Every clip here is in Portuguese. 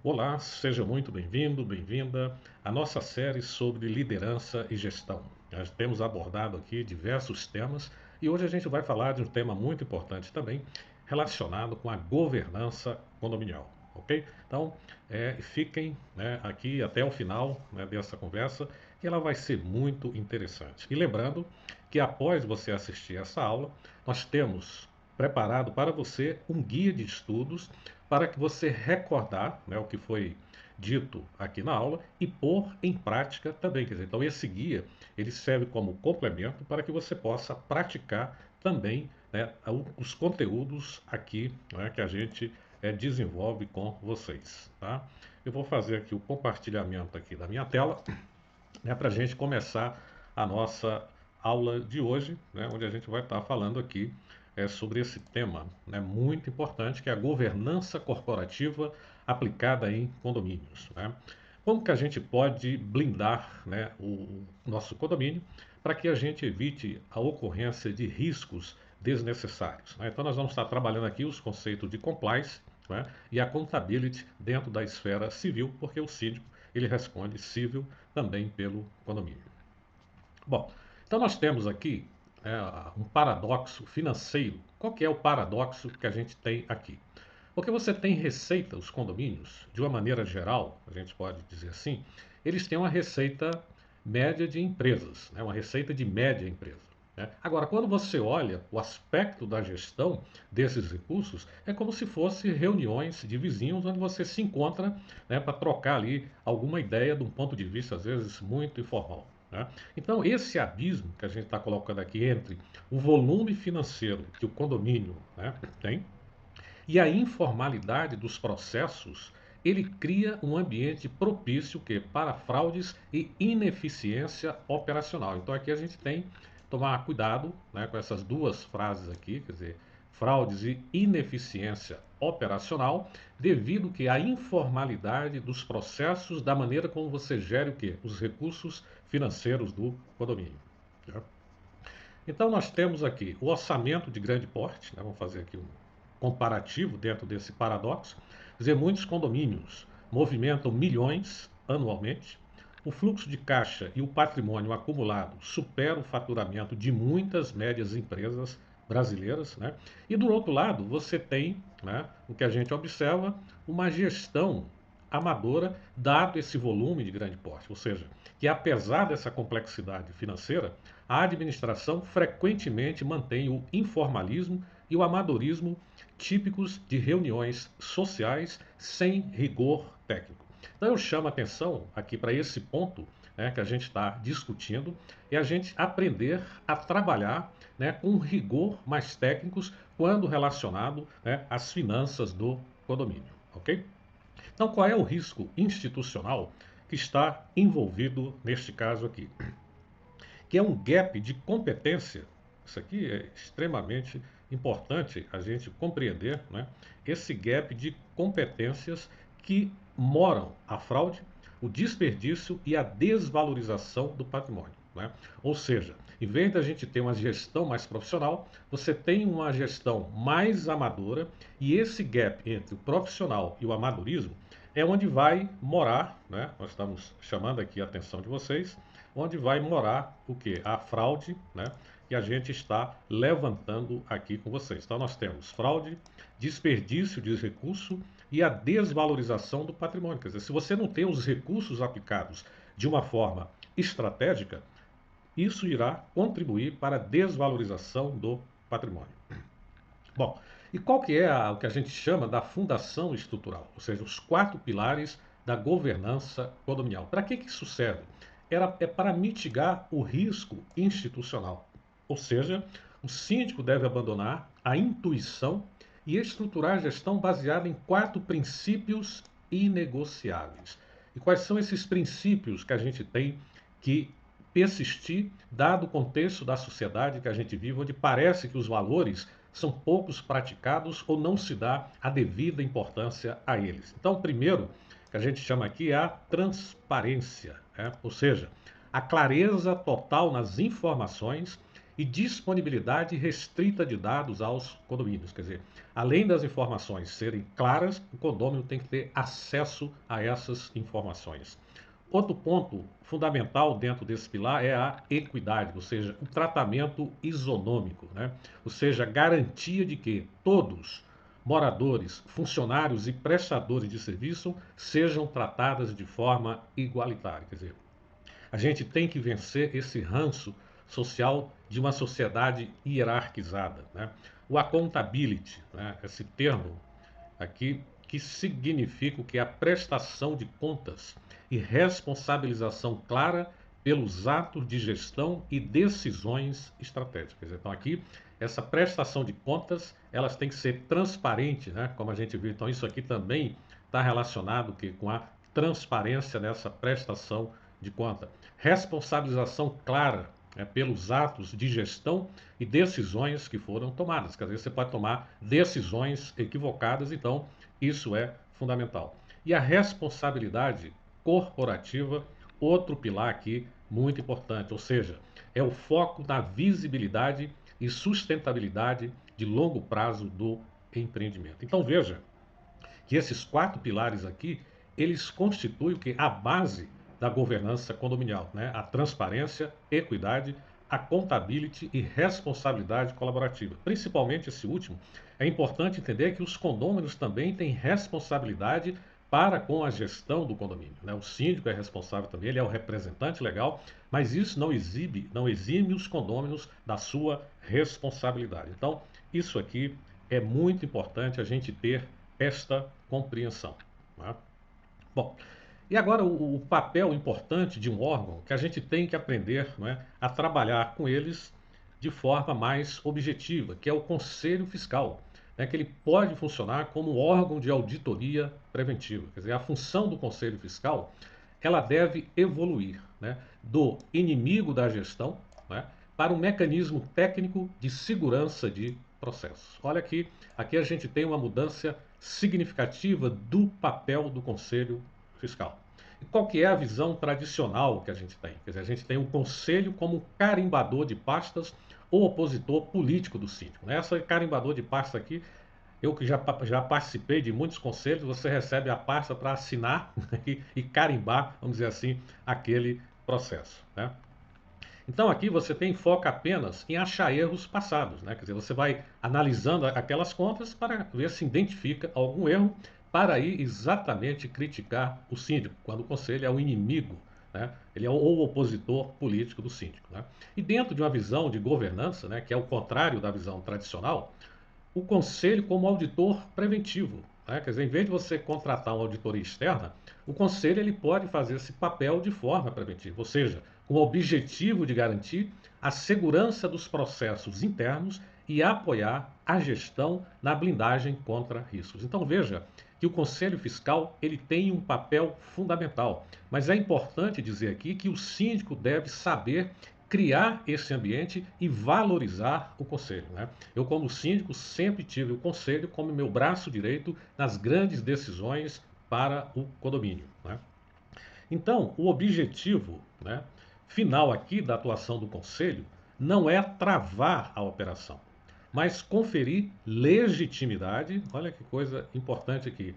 Olá, seja muito bem-vindo, bem-vinda à nossa série sobre liderança e gestão. Nós temos abordado aqui diversos temas e hoje a gente vai falar de um tema muito importante também, relacionado com a governança condominial, ok? Então, fiquem, né, aqui até o final, né, dessa conversa, que ela vai ser muito interessante. E lembrando que após você assistir essa aula, nós temos preparado para você um guia de estudos para que você recordar, né, o que foi dito aqui na aula e pôr em prática também. Quer dizer, então esse guia ele serve como complemento para que você possa praticar também, né, os conteúdos aqui, né, que a gente desenvolve com vocês. Tá? Eu vou fazer aqui o compartilhamento aqui da minha tela, né, para a gente começar a nossa aula de hoje, né, onde a gente vai estar falando aqui sobre esse tema, né, muito importante, que é a governança corporativa aplicada em condomínios. Né? Como que a gente pode blindar, né, o nosso condomínio para que a gente evite a ocorrência de riscos desnecessários. Né? Então nós vamos estar trabalhando aqui os conceitos de compliance, né, e accountability dentro da esfera civil, porque o síndico ele responde civil também pelo condomínio. Bom, então nós temos aqui é, um paradoxo financeiro. Qual que é o paradoxo que a gente tem aqui? Porque você tem receita, os condomínios, de uma maneira geral, a gente pode dizer assim, eles têm uma receita média de empresas, né? Uma receita de média empresa. Né? Agora, quando você olha o aspecto da gestão desses recursos, é como se fosse reuniões de vizinhos onde você se encontra, né, para trocar ali alguma ideia de um ponto de vista, às vezes, muito informal. Né? Então, esse abismo que a gente está colocando aqui entre o volume financeiro que o condomínio, né, tem e a informalidade dos processos, ele cria um ambiente propício que para fraudes e ineficiência operacional. Então aqui a gente tem que tomar cuidado, né, com essas duas frases aqui, quer dizer, fraudes e ineficiência operacional, devido que a informalidade dos processos da maneira como você gere o quê? Os recursos financeiros do condomínio. Né? Então nós temos aqui o orçamento de grande porte, né? Vamos fazer aqui um comparativo dentro desse paradoxo. Quer dizer, muitos condomínios movimentam milhões anualmente, o fluxo de caixa e o patrimônio acumulado supera o faturamento de muitas médias empresas brasileiras, né? E do outro lado, você tem, né, o que a gente observa, uma gestão amadora, dado esse volume de grande porte. Ou seja, que apesar dessa complexidade financeira, a administração frequentemente mantém o informalismo e o amadorismo típicos de reuniões sociais sem rigor técnico. Então eu chamo a atenção aqui para esse ponto, né, que a gente está discutindo, é a gente aprender a trabalhar, né, com rigor mais técnicos quando relacionado, né, às finanças do condomínio, ok? Então qual é o risco institucional que está envolvido neste caso aqui? Que é um gap de competência. Isso aqui é extremamente importante a gente compreender, né? Esse gap de competências que moram a fraude, o desperdício e a desvalorização do patrimônio. Né? Ou seja, em vez da gente ter uma gestão mais profissional, você tem uma gestão mais amadora e esse gap entre o profissional e o amadorismo é onde vai morar, né? Nós estamos chamando aqui a atenção de vocês, onde vai morar o que? A fraude, né? Que a gente está levantando aqui com vocês. Então nós temos fraude, desperdício de recurso e a desvalorização do patrimônio. Quer dizer, se você não tem os recursos aplicados de uma forma estratégica, isso irá contribuir para a desvalorização do patrimônio. Bom, e qual que é o que a gente chama da fundação estrutural? Ou seja, os quatro pilares da governança condominial. Para que isso serve? É para mitigar o risco institucional. Ou seja, o síndico deve abandonar a intuição e estruturar a gestão baseada em quatro princípios inegociáveis. E quais são esses princípios que a gente tem que persistir, dado o contexto da sociedade que a gente vive, onde parece que os valores são poucos praticados ou não se dá a devida importância a eles. Então, o primeiro que a gente chama aqui é a transparência, né? Ou seja, a clareza total nas informações e disponibilidade restrita de dados aos condomínios. Quer dizer, além das informações serem claras, o condômino tem que ter acesso a essas informações. Outro ponto fundamental dentro desse pilar é a equidade, ou seja, o tratamento isonômico, né? Ou seja, a garantia de que todos, moradores, funcionários e prestadores de serviço, sejam tratados de forma igualitária. Quer dizer, a gente tem que vencer esse ranço social de uma sociedade hierarquizada, né? O accountability, né? Esse termo aqui que significa o que é a prestação de contas e responsabilização clara pelos atos de gestão e decisões estratégicas. Então aqui essa prestação de contas, elas têm que ser transparentes, né? Como a gente viu, então isso aqui também está relacionado com a transparência nessa prestação de conta. Responsabilização clara, né, pelos atos de gestão e decisões que foram tomadas. Quer dizer, você pode tomar decisões equivocadas, então isso é fundamental. E a responsabilidade corporativa, outro pilar aqui muito importante, ou seja, é o foco na visibilidade e sustentabilidade de longo prazo do empreendimento. Então veja que esses 4 pilares aqui, eles constituem o que? A base da governança condominial, né? A transparência, equidade, accountability e responsabilidade colaborativa. Principalmente esse último, é importante entender que os condôminos também têm responsabilidade para com a gestão do condomínio, né? O síndico é responsável também, ele é o representante legal, mas isso não exime os condôminos da sua responsabilidade. Então, isso aqui é muito importante a gente ter esta compreensão, né? Bom, e agora o papel importante de um órgão que a gente tem que aprender, né, a trabalhar com eles de forma mais objetiva, que é o Conselho Fiscal, né, que ele pode funcionar como órgão de auditoria preventiva. Quer dizer, a função do Conselho Fiscal, ela deve evoluir, né, do inimigo da gestão, né, para um mecanismo técnico de segurança de processos. Olha aqui a gente tem uma mudança significativa do papel do Conselho Fiscal. E qual que é a visão tradicional que a gente tem? Quer dizer, a gente tem o conselho como carimbador de pastas ou opositor político do síndico, né? Essa carimbador de pasta aqui, eu que já participei de muitos conselhos, você recebe a pasta para assinar e carimbar, vamos dizer assim, aquele processo, né? Então aqui você tem foco apenas em achar erros passados, né? Quer dizer, você vai analisando aquelas contas para ver se identifica algum erro, para aí exatamente criticar o síndico, quando o conselho é o inimigo, né? Ele é o opositor político do síndico, né? E dentro de uma visão de governança, né, que é o contrário da visão tradicional, o conselho como auditor preventivo, né? Quer dizer, em vez de você contratar uma auditoria externa, o conselho ele pode fazer esse papel de forma preventiva, ou seja, com o objetivo de garantir a segurança dos processos internos e apoiar a gestão na blindagem contra riscos. Então veja que o Conselho Fiscal ele tem um papel fundamental, mas é importante dizer aqui que o síndico deve saber criar esse ambiente e valorizar o conselho, né? Eu, como síndico, sempre tive o conselho como meu braço direito nas grandes decisões para o condomínio, né? Então, o objetivo, né, final aqui da atuação do conselho não é travar a operação, mas conferir legitimidade, olha que coisa importante aqui,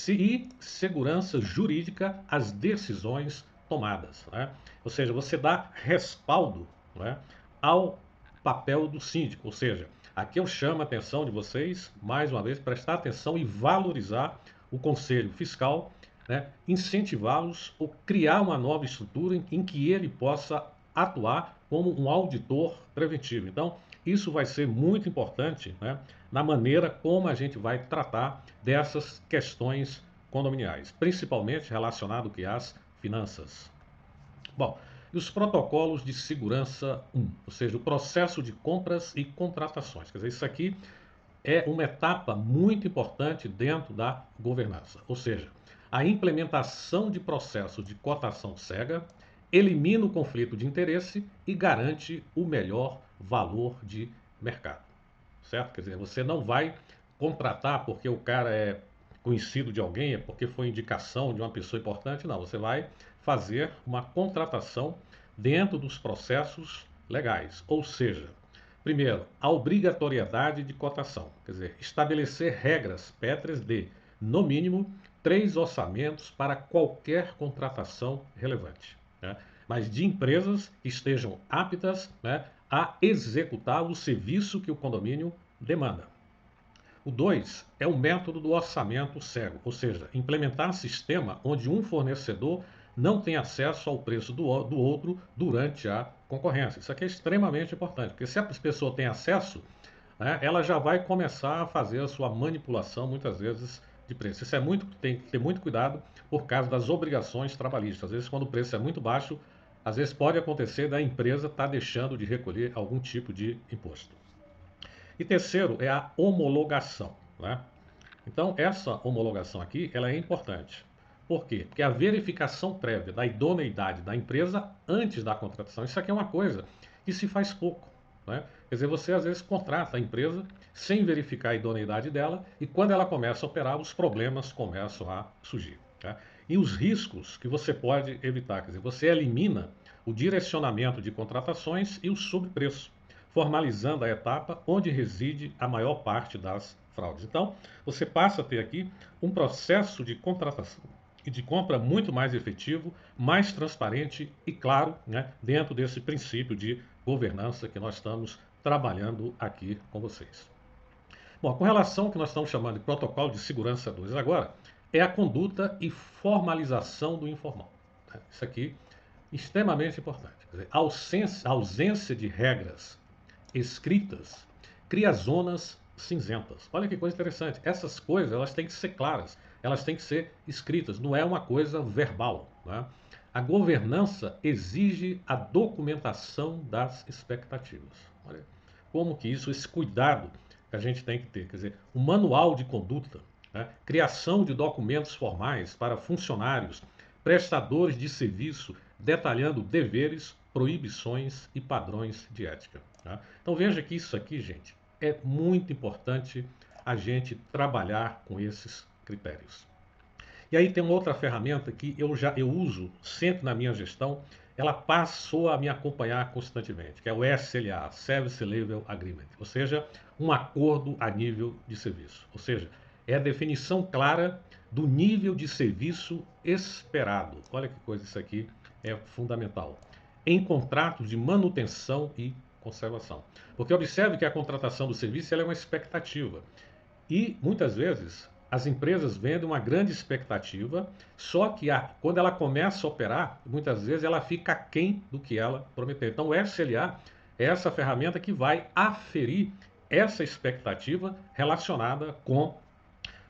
e segurança jurídica às decisões tomadas, né? Ou seja, você dá respaldo, né, ao papel do síndico. Ou seja, aqui eu chamo a atenção de vocês, mais uma vez, prestar atenção e valorizar o Conselho Fiscal, né, incentivá-los ou criar uma nova estrutura em que ele possa atuar como um auditor preventivo. Então, isso vai ser muito importante, né, na maneira como a gente vai tratar dessas questões condominiais, principalmente relacionado às finanças. Bom, e os protocolos de segurança 1, ou seja, o processo de compras e contratações. Quer dizer, isso aqui é uma etapa muito importante dentro da governança, ou seja, a implementação de processos de cotação cega elimina o conflito de interesse e garante o melhor valor de mercado, certo? Quer dizer, você não vai contratar porque o cara é conhecido de alguém, é porque foi indicação de uma pessoa importante, não. Você vai fazer uma contratação dentro dos processos legais, ou seja, Primeiro, a obrigatoriedade de cotação, quer dizer, estabelecer regras pétreas de, no mínimo, 3 orçamentos para qualquer contratação relevante, né? Mas de empresas que estejam aptas, né, a executar o serviço que o condomínio demanda. O 2 é o método do orçamento cego, ou seja, implementar sistema onde um fornecedor não tem acesso ao preço do outro durante a concorrência. Isso aqui é extremamente importante, porque se a pessoa tem acesso, né, ela já vai começar a fazer a sua manipulação, muitas vezes, de preço. Isso tem que ter muito cuidado por causa das obrigações trabalhistas. Às vezes, quando o preço é muito baixo, às vezes pode acontecer da empresa estar deixando de recolher algum tipo de imposto. E terceiro é a homologação, né? Então, essa homologação aqui, ela é importante. Por quê? Porque a verificação prévia da idoneidade da empresa antes da contratação, isso aqui é uma coisa que se faz pouco, né? Quer dizer, você às vezes contrata a empresa sem verificar a idoneidade dela e quando ela começa a operar, os problemas começam a surgir, tá? E os riscos que você pode evitar, quer dizer, você elimina o direcionamento de contratações e o sobrepreço, formalizando a etapa onde reside a maior parte das fraudes. Então, você passa a ter aqui um processo de contratação e de compra muito mais efetivo, mais transparente e claro, né, dentro desse princípio de governança que nós estamos trabalhando aqui com vocês. Bom, com relação ao que nós estamos chamando de protocolo de segurança 2 agora, é a conduta e formalização do informal. Isso aqui é extremamente importante. Quer dizer, a ausência de regras escritas cria zonas cinzentas. Olha que coisa interessante. Essas coisas elas têm que ser claras, elas têm que ser escritas, não é uma coisa verbal, né? A governança exige a documentação das expectativas. Olha como que isso, esse cuidado que a gente tem que ter. Quer dizer, o manual de conduta, né? Criação de documentos formais para funcionários, prestadores de serviço, detalhando deveres, proibições e padrões de ética, tá? Então veja que isso aqui, gente, é muito importante a gente trabalhar com esses critérios. E aí tem uma outra ferramenta que eu uso sempre na minha gestão, ela passou a me acompanhar constantemente, que é o SLA, Service Level Agreement, ou seja, um acordo a nível de serviço. Ou seja, é a definição clara do nível de serviço esperado. Olha que coisa, isso aqui é fundamental. Em contratos de manutenção e conservação. Porque observe que a contratação do serviço ela é uma expectativa. E muitas vezes as empresas vendem uma grande expectativa, só que quando ela começa a operar, muitas vezes ela fica aquém do que ela prometeu. Então o SLA é essa ferramenta que vai aferir essa expectativa relacionada com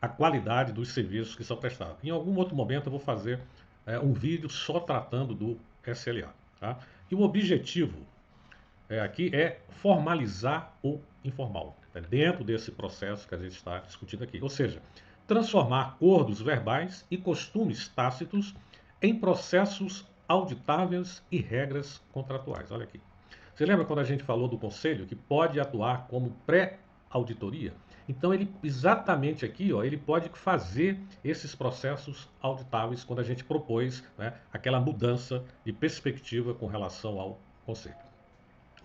a qualidade dos serviços que são prestados. Em algum outro momento eu vou fazer um vídeo só tratando do SLA, tá? E o objetivo aqui é formalizar o informal, dentro desse processo que a gente está discutindo aqui. Ou seja, transformar acordos verbais e costumes tácitos em processos auditáveis e regras contratuais. Olha aqui. Você lembra quando a gente falou do conselho que pode atuar como pré-auditoria? Então, ele exatamente aqui, ó, ele pode fazer esses processos auditáveis quando a gente propôs, né, aquela mudança de perspectiva com relação ao conselho,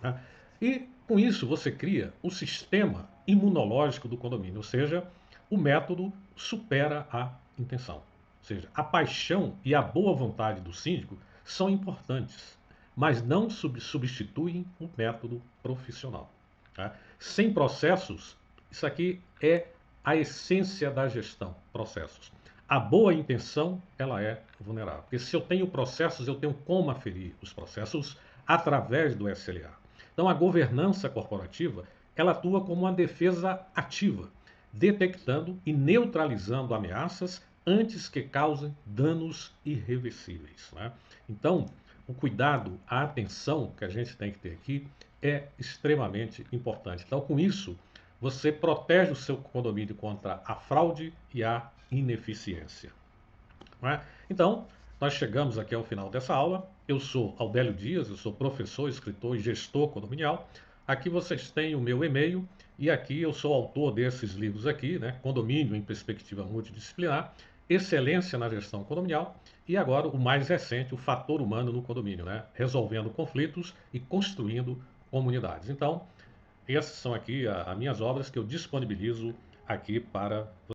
né? E com isso você cria o sistema imunológico do condomínio, ou seja, o método supera a intenção. Ou seja, a paixão e a boa vontade do síndico são importantes, mas não substituem o método profissional, tá? Sem processos, isso aqui é a essência da gestão, processos. A boa intenção, ela é vulnerável. Porque se eu tenho processos, eu tenho como aferir os processos através do SLA. Então, a governança corporativa, ela atua como uma defesa ativa, detectando e neutralizando ameaças antes que causem danos irreversíveis, né? Então, o cuidado, a atenção que a gente tem que ter aqui é extremamente importante. Então, com isso, você protege o seu condomínio contra a fraude e a ineficiência, não é? Então, nós chegamos aqui ao final dessa aula. Eu sou Audélio Dias, eu sou professor, escritor e gestor condominial. Aqui vocês têm o meu e-mail e aqui eu sou autor desses livros aqui, né? Condomínio em Perspectiva Multidisciplinar, Excelência na Gestão Condominial e agora o mais recente, o Fator Humano no Condomínio, né? Resolvendo conflitos e construindo comunidades. Então, essas são aqui as minhas obras que eu disponibilizo aqui para